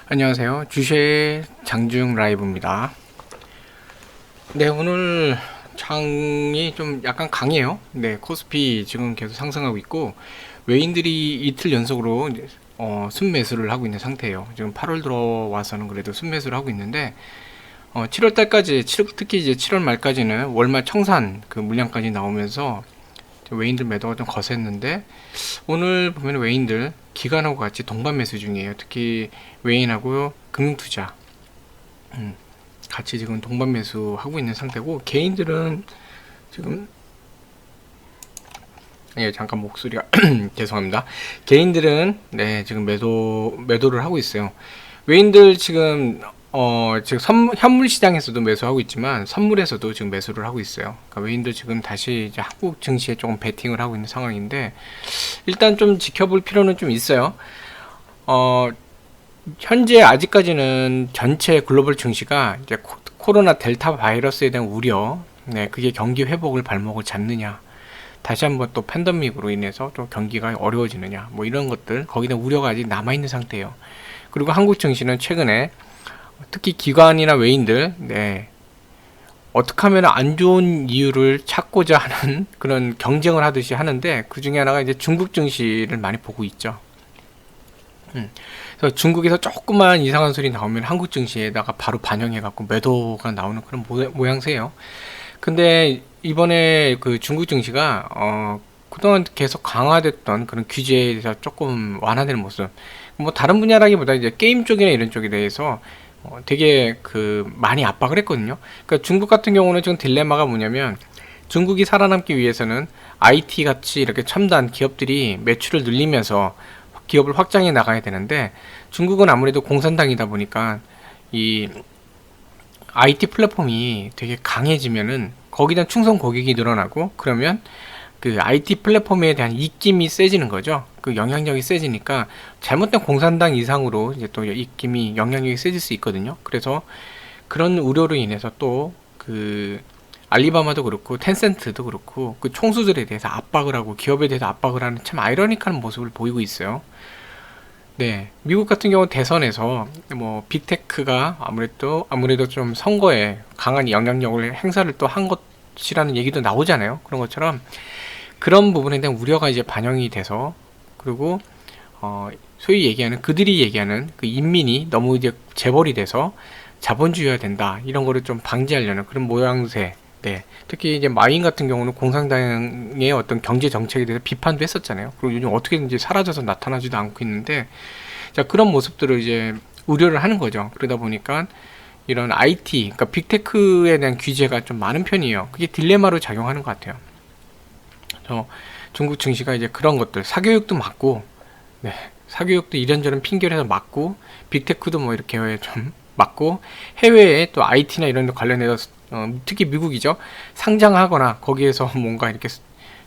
안녕하세요. 주식 장중 라이브입니다. 네, 오늘 장이 좀 약간 강해요. 네, 코스피 지금 계속 상승하고 있고 외인들이 이틀 연속으로 순매수를 하고 있는 상태예요. 지금 8월 들어와서는 그래도 순매수를 하고 있는데 7월 달까지 특히 이제 7월 말까지는 월말 청산 그 물량까지 나오면서 외인들 매도가 좀 거셌는데 오늘 보면 외인들 기관하고 같이 동반 매수 중이에요. 특히 외인하고 금융투자 같이 지금 동반 매수하고 있는 상태고 개인들은 지금 잠깐 목소리가 죄송합니다. 개인들은 네 지금 매도를 하고 있어요. 외인들 지금 지금 현물 시장에서도 매수하고 있지만 선물에서도 지금 매수를 하고 있어요. 그러니까 외인들 지금 다시 이제 한국 증시에 조금 베팅을 하고 있는 상황인데 일단 좀 지켜볼 필요는 좀 있어요. 현재 아직까지는 전체 글로벌 증시가 이제 코로나 델타 바이러스에 대한 우려, 네, 그게 경기 회복을 발목을 잡느냐, 다시 한번 또 팬데믹으로 인해서 좀 경기가 어려워지느냐, 뭐 이런 것들, 거기에 대한 우려가 아직 남아있는 상태예요. 그리고 한국 증시는 최근에 특히 기관이나 외인들, 네, 어떻게 하면 안 좋은 이유를 찾고자 하는 그런 경쟁을 하듯이 하는데 그 중에 하나가 이제 중국 증시를 많이 보고 있죠. 그래서 중국에서 조그만 이상한 소리 나오면 한국 증시에다가 바로 반영해갖고 매도가 나오는 그런 모양새예요. 근데 이번에 그 중국 증시가 그동안 계속 강화됐던 그런 규제에 대해서 조금 완화되는 모습. 뭐 다른 분야라기보다 이제 게임 쪽이나 이런 쪽에 대해서 되게 그 많이 압박을 했거든요. 그러니까 중국 같은 경우는 지금 딜레마가 뭐냐면 중국이 살아남기 위해서는 IT 같이 이렇게 첨단 기업들이 매출을 늘리면서 기업을 확장해 나가야 되는데 중국은 아무래도 공산당이다 보니까 이 IT 플랫폼이 되게 강해지면은 거기다 충성 고객이 늘어나고 그러면 그 IT 플랫폼에 대한 입김이 세지는 거죠. 그 영향력이 세지니까 잘못된 공산당 이상으로 이제 또 입김이 영향력이 세질 수 있거든요. 그래서 그런 우려로 인해서 또 그 알리바마도 그렇고 텐센트도 그렇고 그 총수들에 대해서 압박을 하고 기업에 대해서 압박을 하는 참 아이러니한 모습을 보이고 있어요. 네, 미국 같은 경우 대선에서 뭐 빅테크가 아무래도 좀 선거에 강한 영향력을 행사를 또 한 것이라는 얘기도 나오잖아요. 그런 것처럼 그런 부분에 대한 우려가 이제 반영이 돼서 그리고 소위 얘기하는 그들이 얘기하는 그 인민이 너무 이제 재벌이 돼서 자본주의화 된다 이런 거를 좀 방지하려는 그런 모양새. 네, 특히 이제 마인 같은 경우는 공산당의 어떤 경제 정책에 대해서 비판도 했었잖아요. 그리고 요즘 어떻게든지 사라져서 나타나지도 않고 있는데, 자 그런 모습들을 이제 우려를 하는 거죠. 그러다 보니까 이런 IT, 그러니까 빅테크에 대한 규제가 좀 많은 편이에요. 그게 딜레마로 작용하는 것 같아요. 그래서 중국 증시가 이제 그런 것들, 사교육도 맞고, 네, 사교육도 이런저런 핑계를 해서 맞고, 빅테크도 뭐 이렇게 좀 맞고, 해외에 또 IT나 이런 데 관련해서 특히 미국이죠. 상장하거나 거기에서 뭔가 이렇게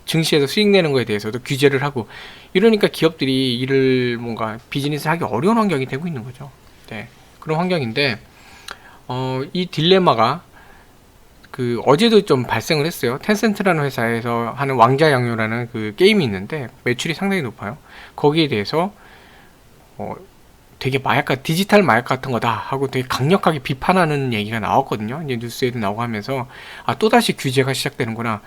증시에서 수익 내는 거에 대해서도 규제를 하고 이러니까 기업들이 일을 뭔가 비즈니스 하기 어려운 환경이 되고 있는 거죠. 네, 그런 환경인데 이 딜레마가 그 어제도 좀 발생을 했어요. 텐센트라는 회사에서 하는 왕자 양요라는 그 게임이 있는데 매출이 상당히 높아요. 거기에 대해서 되게 디지털 마약 같은 거다 하고 되게 강력하게 비판하는 얘기가 나왔거든요. 이제 뉴스에도 나오고 하면서 또다시 규제가 시작되는구나.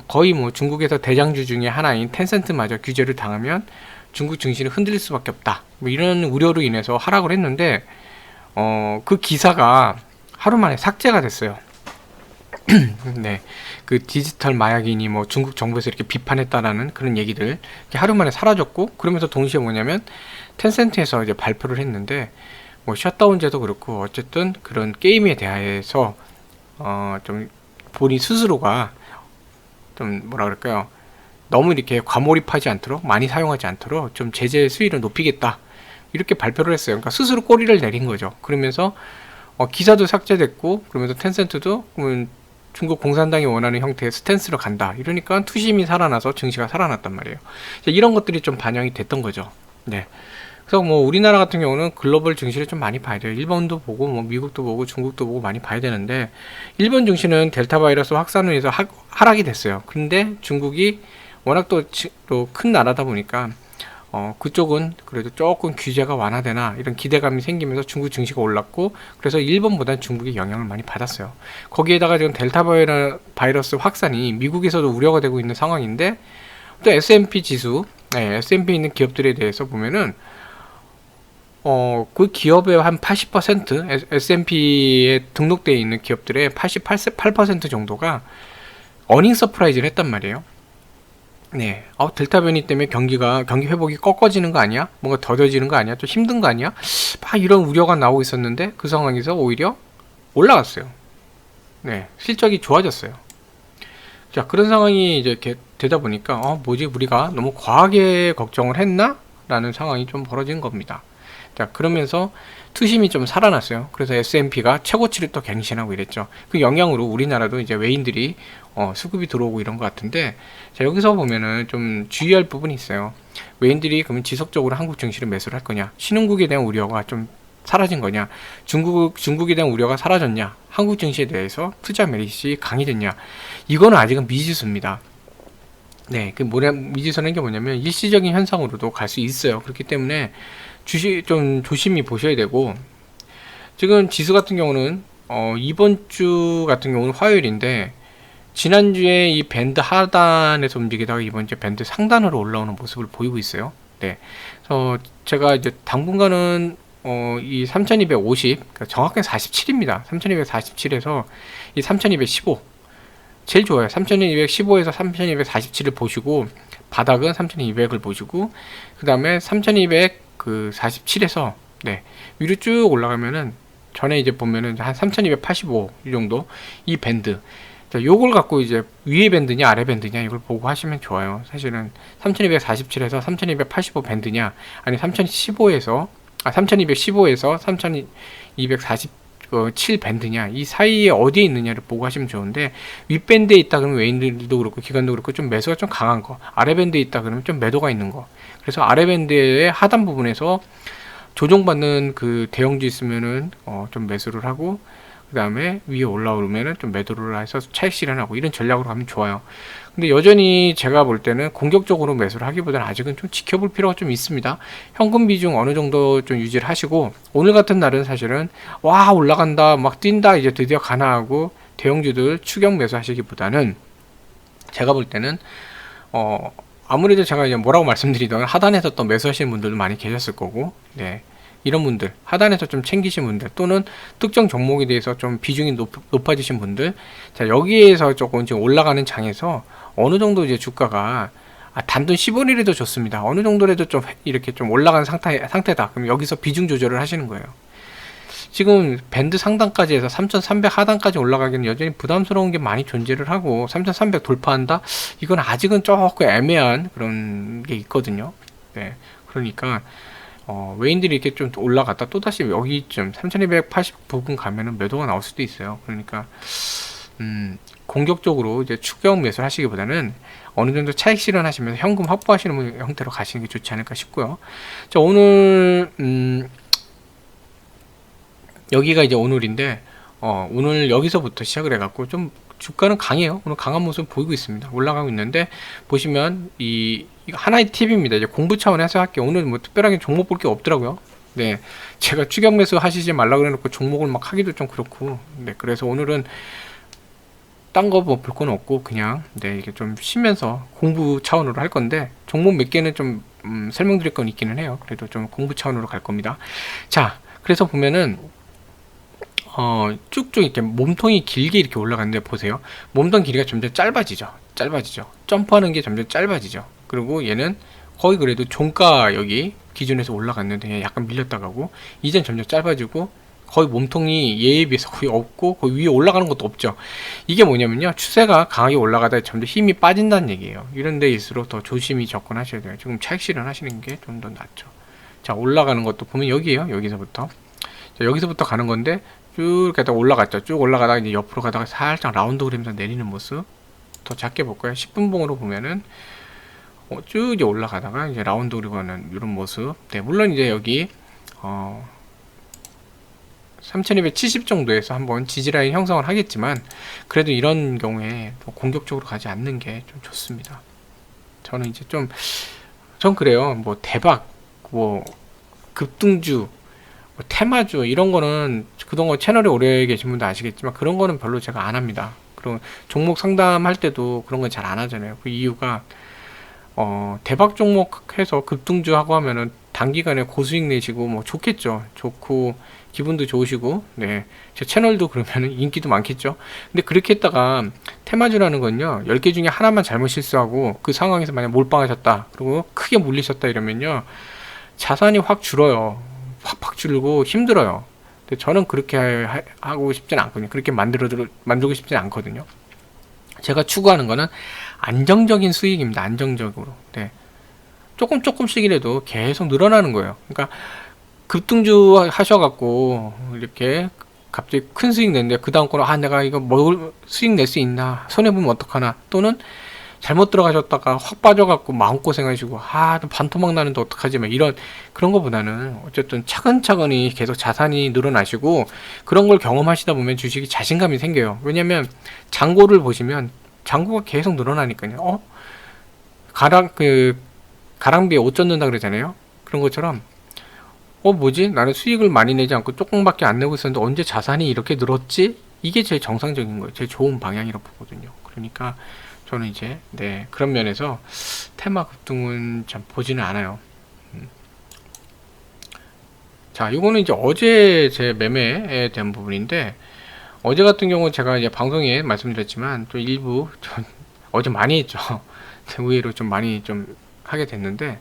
거의 뭐 중국에서 대장주 중에 하나인 텐센트마저 규제를 당하면 중국 증시는 흔들릴 수밖에 없다. 뭐 이런 우려로 인해서 하락을 했는데 그 기사가 하루 만에 삭제가 됐어요. 네, 그 디지털 마약이니 뭐 중국 정부에서 이렇게 비판했다라는 그런 얘기들 하루 만에 사라졌고 그러면서 동시에 뭐냐면 텐센트에서 이제 발표를 했는데 뭐 셧다운제도 그렇고 어쨌든 그런 게임에 대해서 좀 본인 스스로가 좀 뭐라 그럴까요? 너무 이렇게 과몰입하지 않도록 많이 사용하지 않도록 좀 제재 수위를 높이겠다 이렇게 발표를 했어요. 그러니까 스스로 꼬리를 내린 거죠. 그러면서 기사도 삭제됐고 그러면서 텐센트도 중국 공산당이 원하는 형태의 스탠스로 간다. 이러니까 투심이 살아나서 증시가 살아났단 말이에요. 이런 것들이 좀 반영이 됐던 거죠. 네. 그래서 뭐 우리나라 같은 경우는 글로벌 증시를 좀 많이 봐야 돼요. 일본도 보고 뭐 미국도 보고 중국도 보고 많이 봐야 되는데 일본 증시는 델타 바이러스 확산으로 해서 하락이 됐어요. 근데 중국이 워낙 또 큰 나라다 보니까 그쪽은 그래도 조금 규제가 완화되나 이런 기대감이 생기면서 중국 증시가 올랐고, 그래서 일본보다 중국이 영향을 많이 받았어요. 거기에다가 지금 델타 바이러스 확산이 미국에서도 우려가 되고 있는 상황인데, 또 S&P 지수, S&P 있는 기업들에 대해서 보면은 그 기업의 한 80%, S&P에 등록되어 있는 기업들의 88% 정도가 어닝 서프라이즈를 했단 말이에요. 네, 델타 변이 때문에 경기 회복이 꺾어지는 거 아니야? 뭔가 더뎌지는 거 아니야? 좀 힘든 거 아니야? 막 이런 우려가 나오고 있었는데, 그 상황에서 오히려 올라갔어요. 네, 실적이 좋아졌어요. 자, 그런 상황이 이제 이렇게 되다 보니까, 뭐지, 우리가 너무 과하게 걱정을 했나? 라는 상황이 좀 벌어진 겁니다. 자, 그러면서 투심이 좀 살아났어요. 그래서 S&P가 최고치를 또 갱신하고 이랬죠. 그 영향으로 우리나라도 이제 외인들이 수급이 들어오고 이런 것 같은데, 자, 여기서 보면은 좀 주의할 부분이 있어요. 외인들이 그러면 지속적으로 한국 증시를 매수를 할 거냐, 신흥국에 대한 우려가 좀 사라진 거냐, 중국에 대한 우려가 사라졌냐, 한국 증시에 대해서 투자 메리시 강해졌냐, 이거는 아직은 미지수입니다. 네, 미지수라는 게 뭐냐면 일시적인 현상으로도 갈 수 있어요. 그렇기 때문에 주식 좀 조심히 보셔야 되고, 지금 지수 같은 경우는 이번 주 같은 경우는 화요일인데, 지난주에 이 밴드 하단에서 움직이다가 이번 주에 밴드 상단으로 올라오는 모습을 보이고 있어요. 네. 그래서 제가 이제 당분간은 이 3250, 그러니까 정확하게 47입니다. 3247에서 이 3215 제일 좋아요. 3215에서 3247을 보시고, 바닥은 3200을 보시고, 그 다음에 3247에서 네, 위로 쭉 올라가면은, 전에 이제 보면은 한 3285 이 정도, 이 밴드, 자, 요걸 갖고 이제 위에 밴드냐 아래 밴드냐 이걸 보고 하시면 좋아요. 사실은 3247에서 3285 밴드냐, 아니 3215에서 3247 밴드냐, 이 사이에 어디에 있느냐를 보고 하시면 좋은데, 윗밴드에 있다 그러면 외인들도 그렇고 기관도 그렇고 좀 매수가 좀 강한 거, 아래 밴드에 있다 그러면 좀 매도가 있는 거. 그래서 아래 밴드의 하단 부분에서 조정받는 그 대형주 있으면은 좀 매수를 하고, 그 다음에 위에 올라오면은 좀 매도를 해서 차익 실현하고, 이런 전략으로 가면 좋아요. 근데 여전히 제가 볼 때는 공격적으로 매수를 하기보다는 아직은 좀 지켜볼 필요가 좀 있습니다. 현금 비중 어느 정도 좀 유지를 하시고, 오늘 같은 날은 사실은 와 올라간다 막 뛴다 이제 드디어 가나 하고 대형주들 추격 매수 하시기보다는, 제가 볼 때는 아무래도 제가 이제 뭐라고 말씀드리던 하단에서 또 매수하시는 분들도 많이 계셨을 거고, 네, 이런 분들, 하단에서 좀 챙기신 분들, 또는 특정 종목에 대해서 좀 비중이 높아지신 분들, 자, 여기에서 조금 지금 올라가는 장에서 어느 정도 이제 주가가 단돈 10원이라도 좋습니다. 어느 정도라도 좀 이렇게 좀 올라간 상태다. 그럼 여기서 비중 조절을 하시는 거예요. 지금 밴드 상단까지 해서 3300 하단까지 올라가기는 여전히 부담스러운 게 많이 존재를 하고, 3300 돌파한다? 이건 아직은 조금 애매한 그런 게 있거든요. 네. 그러니까 외인들이 이렇게 좀 올라갔다 또다시 여기쯤 3280 부분 가면은 매도가 나올 수도 있어요. 그러니까 공격적으로 이제 추격 매수를 하시기보다는 어느 정도 차익 실현하시면서 현금 확보하시는 형태로 가시는 게 좋지 않을까 싶고요. 자, 오늘 여기가 이제 오늘인데, 오늘 여기서부터 시작을 해갖고 좀 주가는 강해요. 오늘 강한 모습 보이고 있습니다. 올라가고 있는데, 보시면 이거 하나의 팁입니다. 이제 공부 차원에서 할게요. 오늘 뭐 특별하게 종목 볼 게 없더라고요. 네, 제가 추격 매수 하시지 말라 그래놓고 종목을 막 하기도 좀 그렇고, 네, 그래서 오늘은 딴 거 뭐 볼 건 없고 그냥 네, 이게 좀 쉬면서 공부 차원으로 할 건데, 종목 몇 개는 좀 설명드릴 건 있기는 해요. 그래도 좀 공부 차원으로 갈 겁니다. 자, 그래서 보면은 쭉쭉 이렇게 몸통이 길게 이렇게 올라가는데, 보세요. 몸통 길이가 점점 짧아지죠. 점프하는 게 점점 짧아지죠. 그리고 얘는 거의 그래도 종가 여기 기준에서 올라갔는데 약간 밀렸다 가고, 이젠 점점 짧아지고 거의 몸통이 얘에 비해서 거의 없고, 거의 위에 올라가는 것도 없죠. 이게 뭐냐면요, 추세가 강하게 올라가다 점점 힘이 빠진다는 얘기예요. 이런 데일수록 더 조심히 접근하셔야 돼요. 지금 차익 실현 하시는 게 좀 더 낫죠. 자, 올라가는 것도 보면 여기에요. 여기서부터 가는 건데, 쭉 가다가 올라갔죠. 쭉 올라가다가 이제 옆으로 가다가 살짝 라운드 그리면서 내리는 모습. 더 작게 볼까요? 10분봉으로 보면은 쭉 이제 올라가다가 이제 라운드 그리고 하는 이런 모습. 네, 물론 이제 여기 3270 정도에서 한번 지지라인 형성을 하겠지만, 그래도 이런 경우에 공격적으로 가지 않는 게 좀 좋습니다. 저는 이제 좀 전 그래요. 뭐 대박, 뭐 급등주, 뭐 테마주 이런 거는 그동안 채널에 오래 계신 분도 아시겠지만 그런 거는 별로 제가 안 합니다. 그런 종목 상담할 때도 그런 건 잘 안 하잖아요. 그 이유가 대박 종목 해서 급등주 하고 하면은 단기간에 고수익 내시고 뭐 좋겠죠. 좋고 기분도 좋으시고, 네. 제 채널도 그러면은 인기도 많겠죠. 근데 그렇게 했다가 테마주라는 건요, 10개 중에 하나만 잘못 실수하고 그 상황에서 만약 몰빵하셨다. 그리고 크게 물리셨다 이러면요, 자산이 확 줄어요. 확 줄고 힘들어요. 근데 저는 그렇게 하고 싶진 않거든요. 그렇게 만들고 싶진 않거든요. 제가 추구하는 거는 안정적인 수익입니다. 안정적으로. 네. 조금씩이라도 계속 늘어나는 거예요. 그러니까 급등주 하셔갖고 이렇게 갑자기 큰 수익 냈는데 그 다음 거는 내가 이거 뭘 수익 낼 수 있나, 손해보면 어떡하나, 또는 잘못 들어가셨다가 확 빠져갖고 마음고생하시고 반토막 나는데 어떡하지, 막 이런 그런 거보다는 어쨌든 차근차근히 계속 자산이 늘어나시고 그런 걸 경험하시다 보면 주식이 자신감이 생겨요. 왜냐면 잔고를 보시면 잔고가 계속 늘어나니까요. 가랑비에 옷 젖는다 그러잖아요. 그런 것처럼 뭐지? 나는 수익을 많이 내지 않고 조금밖에 안 내고 있었는데 언제 자산이 이렇게 늘었지? 이게 제일 정상적인 거예요. 제일 좋은 방향이라고 보거든요. 그러니까 저는 이제 그런 면에서 테마 급등은 참 보지는 않아요. 자, 이거는 이제 어제 제 매매에 대한 부분인데, 어제 같은 경우 제가 이제 방송에 말씀드렸지만 또 일부 어제 많이 했죠. 의외로 좀 많이 좀 하게 됐는데,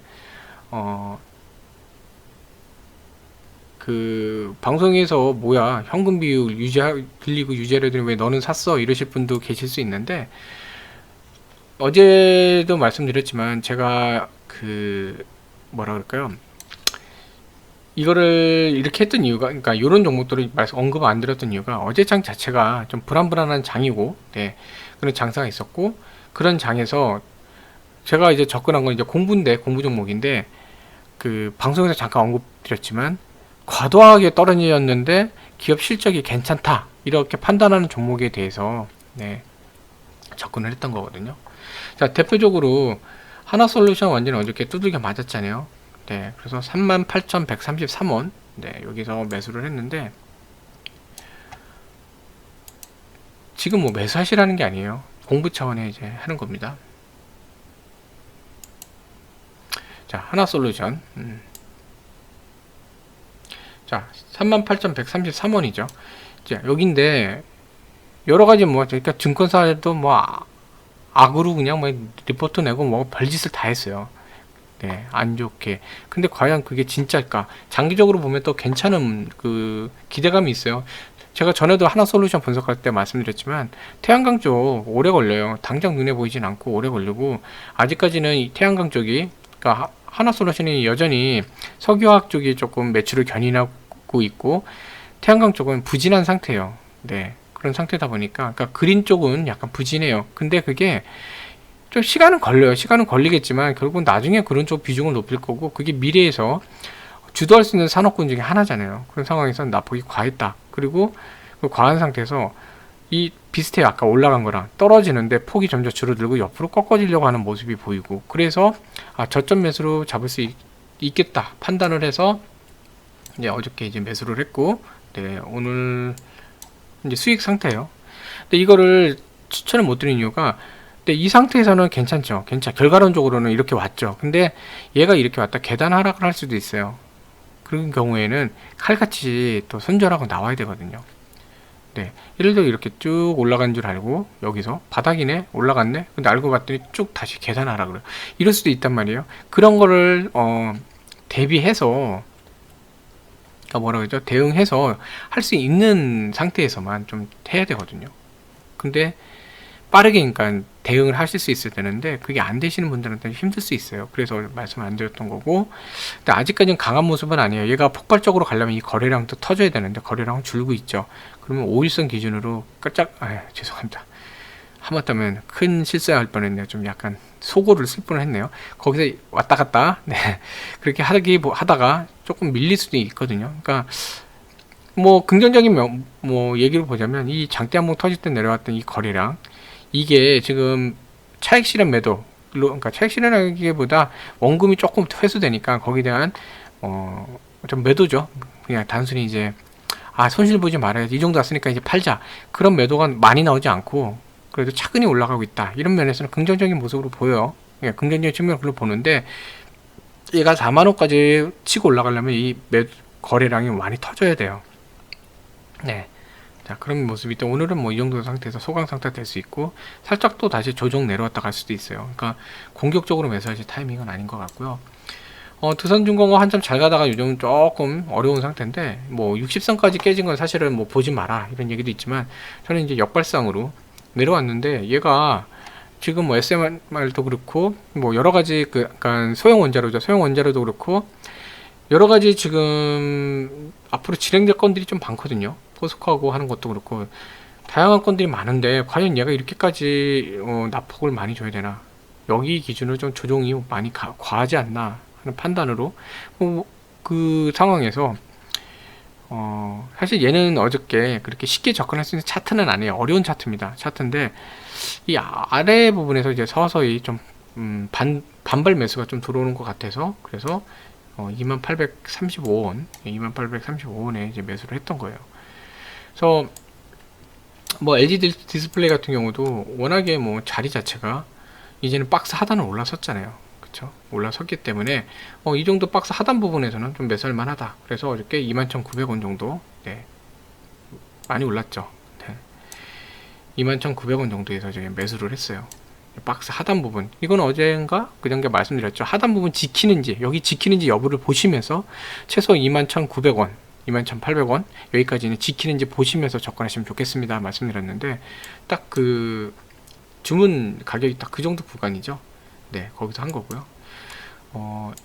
그 방송에서 뭐야, 현금 비율 빌리고 유지하려더니 왜 너는 샀어, 이러실 분도 계실 수 있는데, 어제도 말씀드렸지만 제가 뭐라 그럴까요, 이거를 이렇게 했던 이유가, 그러니까 이런 종목들을 언급 안 드렸던 이유가 어제 장 자체가 좀 불안불안한 장이고, 그런 장사가 있었고, 그런 장에서 제가 이제 접근한 건 이제 공부 종목인데, 그 방송에서 잠깐 언급드렸지만 과도하게 떨어졌는데 기업 실적이 괜찮다, 이렇게 판단하는 종목에 대해서 접근을 했던 거거든요. 자, 대표적으로 하나솔루션 완전히 어저께 두들겨 맞았잖아요. 그래서 38,133원 여기서 매수를 했는데, 지금 뭐 매수하시라는 게 아니에요. 공부 차원에 이제 하는 겁니다. 자, 하나솔루션 자, 38,133원이죠. 자, 여긴데 여러가지 뭐 그러니까 증권사도 뭐 악으로 그냥 뭐 리포트 내고 뭐 별짓을 다 했어요. 안 좋게. 근데 과연 그게 진짜일까? 장기적으로 보면 또 괜찮은 그 기대감이 있어요. 제가 전에도 하나솔루션 분석할 때 말씀드렸지만 태양광 쪽 오래 걸려요. 당장 눈에 보이진 않고 오래 걸리고, 아직까지는 이 태양광 쪽이, 그러니까 하나솔루션이 여전히 석유화학 쪽이 조금 매출을 견인하고 있고 태양광 쪽은 부진한 상태예요. 그런 상태다 보니까, 그러니까 그린 쪽은 약간 부진해요. 근데 그게 좀 시간은 걸려요. 시간은 걸리겠지만 결국은 나중에 그런 쪽 비중을 높일 거고, 그게 미래에서 주도할 수 있는 산업군 중에 하나잖아요. 그런 상황에서 나폭이 과했다. 그리고 그 과한 상태에서 이 비슷해요. 아까 올라간 거랑 떨어지는데 폭이 점점 줄어들고 옆으로 꺾어지려고 하는 모습이 보이고, 그래서 저점 매수로 잡을 수 있겠다 판단을 해서 이제 어저께 이제 매수를 했고, 오늘 이제 수익 상태예요. 근데 이거를 추천을 못 드린 이유가, 이 상태에서는 괜찮죠. 결과론적으로는 이렇게 왔죠. 근데 얘가 이렇게 왔다 계단 하락을 할 수도 있어요. 그런 경우에는 칼같이 또 손절하고 나와야 되거든요. 예를 들어 이렇게 쭉 올라간 줄 알고 여기서 바닥이네, 올라갔네, 근데 알고 봤더니 쭉 다시 계산하라 그래요. 이럴 수도 있단 말이에요. 그런 거를 대비해서, 그러니까 뭐라 그러죠, 대응해서 할 수 있는 상태에서만 좀 해야 되거든요. 근데 빠르게 그러니까 대응을 하실 수 있어야 되는데 그게 안 되시는 분들한테는 힘들 수 있어요. 그래서 말씀 안 드렸던 거고, 근데 아직까지는 강한 모습은 아니에요. 얘가 폭발적으로 가려면 이 거래량도 터져야 되는데 거래량은 줄고 있죠. 그러면 5일선 기준으로 죄송합니다. 하마터면 큰 실수할 뻔했네요. 좀 약간 소고를 쓸 뻔했네요. 거기서 왔다 갔다 그렇게 하다가 조금 밀릴 수도 있거든요. 그러니까 뭐 긍정적인 뭐 얘기를 보자면, 이 장대 한번 터질 때 내려왔던 이 거래량, 이게 지금 차익 실현 매도 그러니까 차익 실현하기보다 원금이 조금 회수되니까 거기에 대한 좀 매도죠. 그냥 단순히 이제 손실 보지 말아야지, 이 정도 왔으니까 이제 팔자, 그런 매도가 많이 나오지 않고 그래도 차근히 올라가고 있다, 이런 면에서는 긍정적인 모습으로 보여요. 예, 긍정적인 측면으로 보는데, 얘가 4만원까지 치고 올라가려면 이 거래량이 많이 터져야 돼요. 네. 자, 그런 모습이 또 오늘은 뭐 이 정도 상태에서 소강 상태 될 수 있고, 살짝 또 다시 조정 내려왔다 갈 수도 있어요. 그러니까 공격적으로 매수하실 타이밍은 아닌 것 같고요. 두산중공업 한참 잘 가다가 요즘 조금 어려운 상태인데, 뭐 60선까지 깨진 건 사실은 뭐 보지 마라, 이런 얘기도 있지만, 저는 이제 역발상으로 내려왔는데, 얘가 지금 뭐 SMR도 그렇고 뭐 여러 가지 그 약간 소형 원자로죠. 소형 원자로도 그렇고 여러 가지 지금 앞으로 진행될 건들이 좀 많거든요. 포스코하고 하는 것도 그렇고 다양한 건들이 많은데, 과연 얘가 이렇게까지 낙폭을 많이 줘야 되나? 여기 기준으로 좀 조정이 많이 과하지 않나 하는 판단으로, 그 상황에서 사실 얘는 어저께 그렇게 쉽게 접근할 수 있는 차트는 아니에요. 어려운 차트입니다. 차트인데 이 아래 부분에서 이제 서서히 좀 반발 매수가 좀 들어오는 것 같아서, 그래서 2835원, 2835원에 이제 매수를 했던 거예요. 그래서 뭐 LG 디스플레이 같은 경우도 워낙에 뭐 자리 자체가 이제는 박스 하단을 올라섰잖아요. 그쵸? 올라섰기 때문에 이 정도 박스 하단 부분에서는 좀 매수할 만하다. 그래서 어저께 21,900원 정도, 네, 많이 올랐죠. 네. 21,900원 정도에서 저희 매수를 했어요. 박스 하단 부분, 이건 어제인가 그전에 말씀드렸죠. 하단 부분 지키는지, 여기 지키는지 여부를 보시면서 최소 21,900원, 21,800원 여기까지는 지키는지 보시면서 접근하시면 좋겠습니다 말씀드렸는데, 딱 그 주문 가격이 딱 그 정도 구간이죠. 네, 거기서 한 거고요.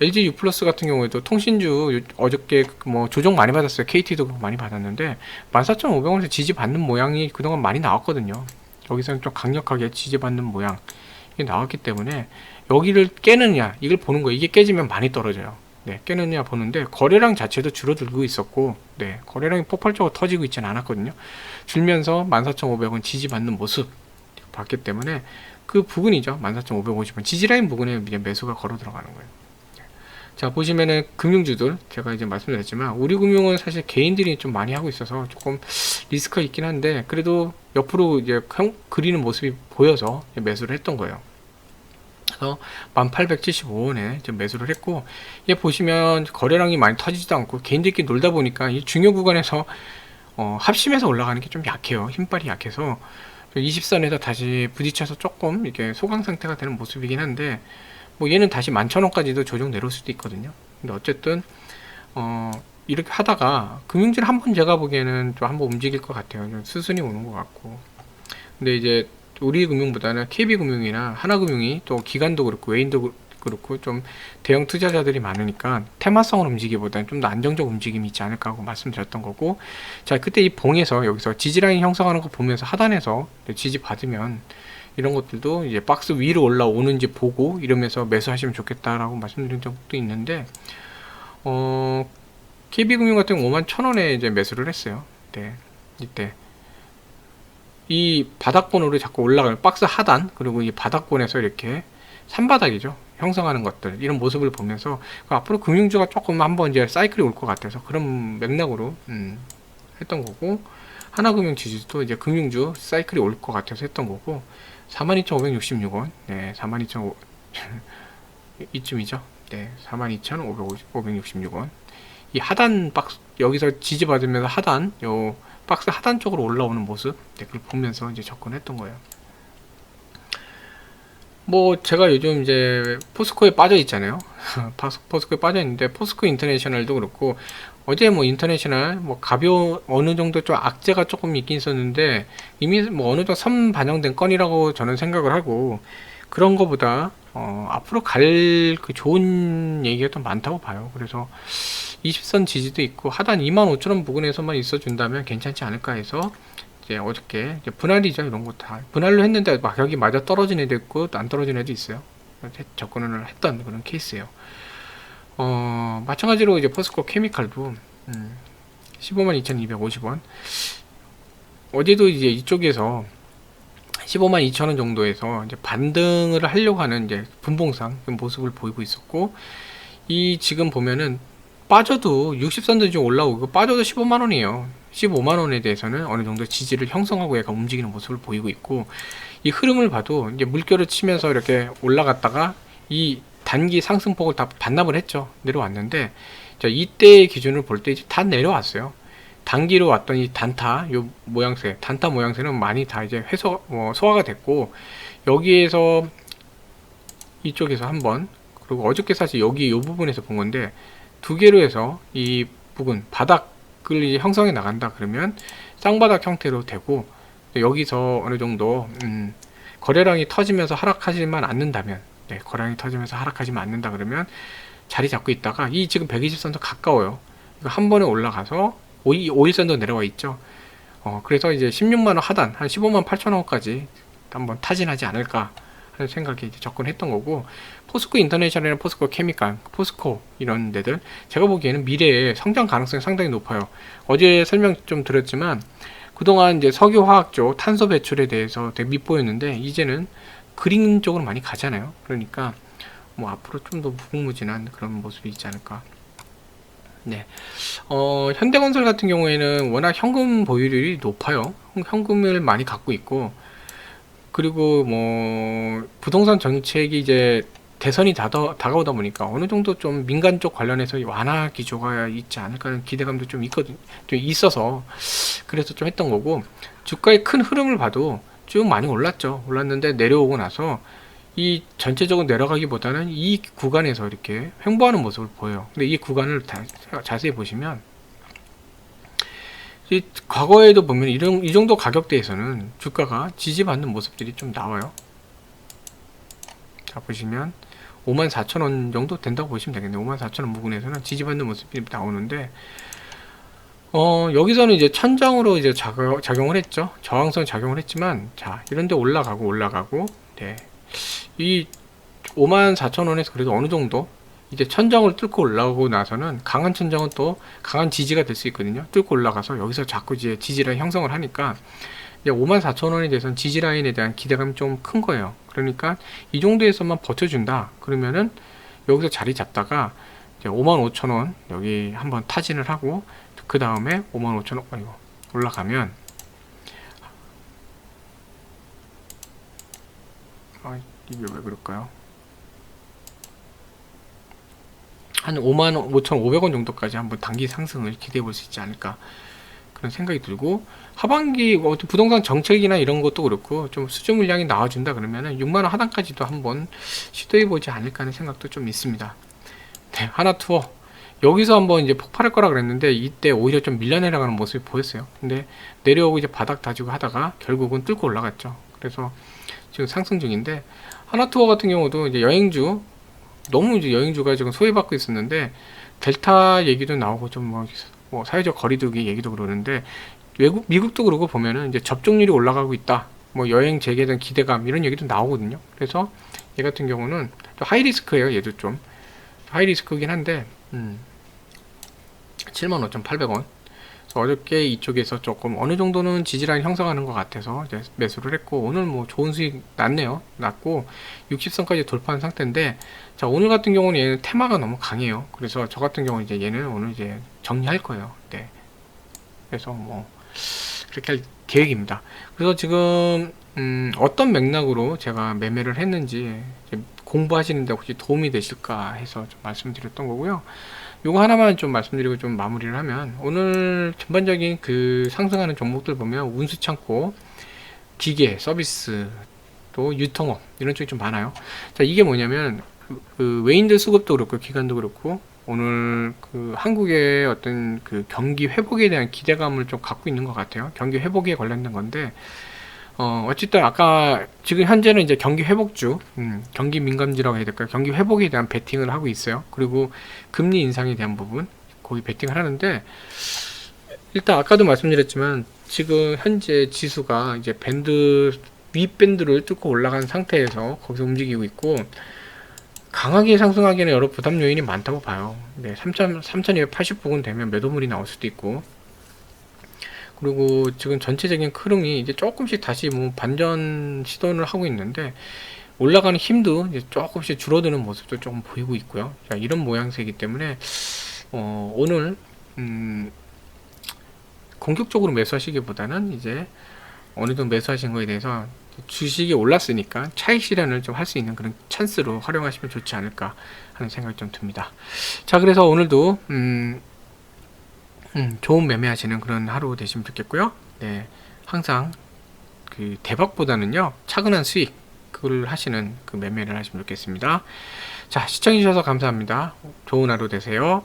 LG U 플러스 같은 경우에도 통신주 어저께 뭐 조정 많이 받았어요. KT도 많이 받았는데 14,500원에서 지지받는 모양이 그동안 많이 나왔거든요. 여기서는 좀 강력하게 지지받는 모양이 나왔기 때문에 여기를 깨느냐, 이걸 보는 거예요. 이게 깨지면 많이 떨어져요. 네, 깨느냐 보는데, 거래량 자체도 줄어들고 있었고, 네, 거래량이 폭발적으로 터지고 있지는 않았거든요. 줄면서 14,500원 지지받는 모습 봤기 때문에 그 부분이죠. 14,550원 지지라인 부분에 이제 매수가 걸어 들어가는 거예요. 자, 보시면은 금융주들, 제가 이제 말씀드렸지만 우리금융은 사실 개인들이 좀 많이 하고 있어서 조금 리스크가 있긴 한데, 그래도 옆으로 이제 그리는 모습이 보여서 매수를 했던 거예요. 그래서 1875원에 좀 매수를 했고, 얘 보시면 거래량이 많이 터지지도 않고 개인들끼리 놀다 보니까 이 중요 구간에서 합심해서 올라가는 게 좀 약해요. 힘빨이 약해서 20선에서 다시 부딪혀서 조금 이렇게 소강 상태가 되는 모습이긴 한데, 뭐 얘는 다시 11,000원까지도 조정 내려올 수도 있거든요. 근데 어쨌든 이렇게 하다가 금융주를 한번 제가 보기에는 좀 한번 움직일 것 같아요. 좀 수순이 오는 것 같고. 근데 이제 우리금융보다는 KB금융이나 하나금융이, 또 기관도 그렇고 외인도 그렇고 좀 대형 투자자들이 많으니까 테마성을 움직이기보다는 좀 더 안정적 움직임이 있지 않을까 하고 말씀드렸던 거고, 자, 그때 이 봉에서 여기서 지지라인 형성하는 거 보면서 하단에서 지지 받으면 이런 것들도 이제 박스 위로 올라오는지 보고 이러면서 매수하시면 좋겠다라고 말씀드린 적도 있는데, KB금융 같은 경우 51,000원에 이제 매수를 했어요. 네, 이때 이 바닥권으로 자꾸 올라가는 박스 하단, 그리고 이 바닥권에서 이렇게 산바닥이죠, 형성하는 것들, 이런 모습을 보면서 앞으로 금융주가 조금 한번 이제 사이클이 올 것 같아서 그런 맥락으로 했던 거고, 하나금융 지주도 이제 금융주 사이클이 올 것 같아서 했던 거고, 42,566원, 네, 42,500 이쯤이죠. 네, 42,566원. 이 하단 박스, 여기서 지지받으면서 하단, 요 박스 하단 쪽으로 올라오는 모습, 네, 그걸 보면서 이제 접근했던 거예요. 뭐 제가 요즘 이제 포스코에 빠져 있잖아요. 포스코에 빠져 있는데, 포스코 인터내셔널도 그렇고 어제 뭐 인터내셔널 뭐 어느 정도 좀 악재가 조금 있긴 있었는데, 이미 뭐 어느 정도 선 반영된 건이라고 저는 생각을 하고, 그런 거보다 앞으로 갈 그 좋은 얘기가 좀 많다고 봐요. 그래서 20선 지지도 있고 하단 25,000원 부근에서만 있어 준다면 괜찮지 않을까 해서, 이제 어저께 이제 분할이죠. 이런 거 다 분할로 했는데 가격이 맞아 떨어진 애도 있고 안 떨어진 애도 있어요. 접근을 했던 그런 케이스예요. 마찬가지로 이제 포스코 케미칼도 152,250원, 어제도 이제 이쪽에서 15만 2천 원 정도에서 이제 반등을 하려고 하는 이제 분봉상 모습을 보이고 있었고, 이 지금 보면은 빠져도 60선도 좀 올라오고 빠져도 15만 원이에요. 15만 원에 대해서는 어느 정도 지지를 형성하고 얘가 움직이는 모습을 보이고 있고, 이 흐름을 봐도 이제 물결을 치면서 이렇게 올라갔다가 이 단기 상승폭을 다 반납을 했죠. 내려왔는데, 자, 이때의 기준을 볼 때 이제 다 내려왔어요. 단기로 왔던 이 단타 요 모양새, 단타 모양새는 많이 다 이제 소화가 됐고, 여기에서 이쪽에서 한번, 그리고 어저께 사실 여기 요 부분에서 본 건데, 두 개로 해서 이 부분 바닥을 이제 형성해 나간다 그러면 쌍바닥 형태로 되고, 여기서 어느 정도 거래량이 터지면서 하락하지만 않는다면, 네, 거래량이 터지면서 하락하지만 않는다 그러면 자리 잡고 있다가, 이 지금 120선도 가까워요. 이거 한 번에 올라가서 5일선도 내려와 있죠. 그래서 이제 16만원 하단 한 15만 8천원까지 한번 타진하지 않을까 하는 생각에 이제 접근했던 거고, 포스코 인터내셔널이나 포스코 케미칼, 포스코 이런 데들 제가 보기에는 미래에 성장 가능성이 상당히 높아요. 어제 설명 좀 드렸지만 그동안 이제 석유화학 쪽 탄소 배출에 대해서 되게 밉보였는데, 이제는 그린 쪽으로 많이 가잖아요. 그러니까 뭐 앞으로 좀 더 무궁무진한 그런 모습이 있지 않을까. 네. 현대건설 같은 경우에는 워낙 현금 보유율이 높아요. 현금을 많이 갖고 있고, 그리고 뭐 부동산 정책이 이제 대선이 다가오다 보니까 어느 정도 좀 민간 쪽 관련해서 완화 기조가 있지 않을까 하는 기대감도 좀 있거든, 좀 있어서 그래서 좀 했던 거고, 주가의 큰 흐름을 봐도 쭉 많이 올랐죠. 올랐는데 내려오고 나서 이 전체적으로 내려가기보다는 이 구간에서 이렇게 횡보하는 모습을 보여요. 근데 이 구간을 자세히 보시면, 이 과거에도 보면 이 정도 가격대에서는 주가가 지지받는 모습들이 좀 나와요. 자, 보시면 54,000원 정도 된다고 보시면 되겠네요. 54,000원 부근에서는 지지받는 모습이 나오는데, 여기서는 이제 천장으로 이제 작용을 했죠. 저항선 작용을 했지만, 자, 이런데 올라가고, 네. 이 54,000원에서 그래도 어느 정도 이제 천장을 뚫고 올라오고 나서는 강한 천장은 또 강한 지지가 될 수 있거든요. 뚫고 올라가서 여기서 자꾸 이제 지지라인 형성을 하니까, 이제 54,000원에 대해서는 지지라인에 대한 기대감이 좀 큰 거예요. 그러니까 이 정도에서만 버텨준다 그러면은 여기서 자리 잡다가 이제 55,000원 여기 한번 타진을 하고, 그 다음에 55,000원 올라가면, 이게 왜 그럴까요? 한 55,500원 정도까지 한번 단기 상승을 기대해 볼 수 있지 않을까 그런 생각이 들고, 하반기 부동산 정책이나 이런 것도 그렇고 좀 수주 물량이 나와준다 그러면은 6만원 하단까지도 한번 시도해 보지 않을까 하는 생각도 좀 있습니다. 네, 하나투어 여기서 한번 이제 폭발할 거라 그랬는데 이때 오히려 좀 밀려 내려가는 모습이 보였어요. 근데 내려오고 이제 바닥 다지고 하다가 결국은 뚫고 올라갔죠. 그래서 지금 상승 중인데, 하나투어 같은 경우도 이제 여행주, 너무 이제 여행주가 지금 소외받고 있었는데 델타 얘기도 나오고 좀 뭐 사회적 거리두기 얘기도 그러는데, 미국도 그러고 보면은 이제 접종률이 올라가고 있다, 뭐 여행 재개에 대한 기대감 이런 얘기도 나오거든요. 그래서 얘 같은 경우는 좀 하이리스크예요. 얘도 좀 하이리스크긴 한데 75,800원. 어저께 이쪽에서 조금 어느 정도는 지지라인 형성하는 것 같아서 이제 매수를 했고, 오늘 뭐 좋은 수익 났고 60선까지 돌파한 상태인데, 자, 오늘 같은 경우는 얘는 테마가 너무 강해요. 그래서 저 같은 경우는 이제 얘는 오늘 이제 정리할 거예요. 네. 그래서 뭐 그렇게 할 계획입니다. 그래서 지금 어떤 맥락으로 제가 매매를 했는지 공부하시는데 혹시 도움이 되실까 해서 좀 말씀드렸던 거고요. 요거 하나만 좀 말씀드리고 좀 마무리를 하면, 오늘 전반적인 그 상승하는 종목들 보면 운수창고, 기계, 서비스, 또 유통업 이런 쪽이 좀 많아요. 자, 이게 뭐냐면 그 외인들 수급도 그렇고 기관도 그렇고 오늘 그 한국의 어떤 그 경기 회복에 대한 기대감을 좀 갖고 있는 것 같아요. 경기 회복에 관련된 건데, 어쨌든 아까 지금 현재는 이제 경기 회복주, 경기 민감주라고 해야 될까요? 경기 회복에 대한 베팅을 하고 있어요. 그리고 금리 인상에 대한 부분 거의 베팅을 하는데, 일단 아까도 말씀드렸지만 지금 현재 지수가 이제 윗밴드를 뚫고 올라간 상태에서 거기서 움직이고 있고, 강하게 상승하기에는 여러 부담 요인이 많다고 봐요. 네, 3,280 부근 되면 매도물이 나올 수도 있고, 그리고 지금 전체적인 흐름이 이제 조금씩 다시 뭐 반전 시도를 하고 있는데, 올라가는 힘도 이제 조금씩 줄어드는 모습도 조금 보이고 있고요. 자, 이런 모양새이기 때문에 오늘 공격적으로 매수하시기보다는 이제 어느 정도 매수하신 거에 대해서 주식이 올랐으니까 차익 실현을 좀 할 수 있는 그런 찬스로 활용하시면 좋지 않을까 하는 생각이 좀 듭니다. 자, 그래서 오늘도 좋은 매매하시는 그런 하루 되시면 좋겠고요. 네, 항상 그 대박보다는요 차근한 수익, 그걸 하시는 그 매매를 하시면 좋겠습니다. 자, 시청해 주셔서 감사합니다. 좋은 하루 되세요.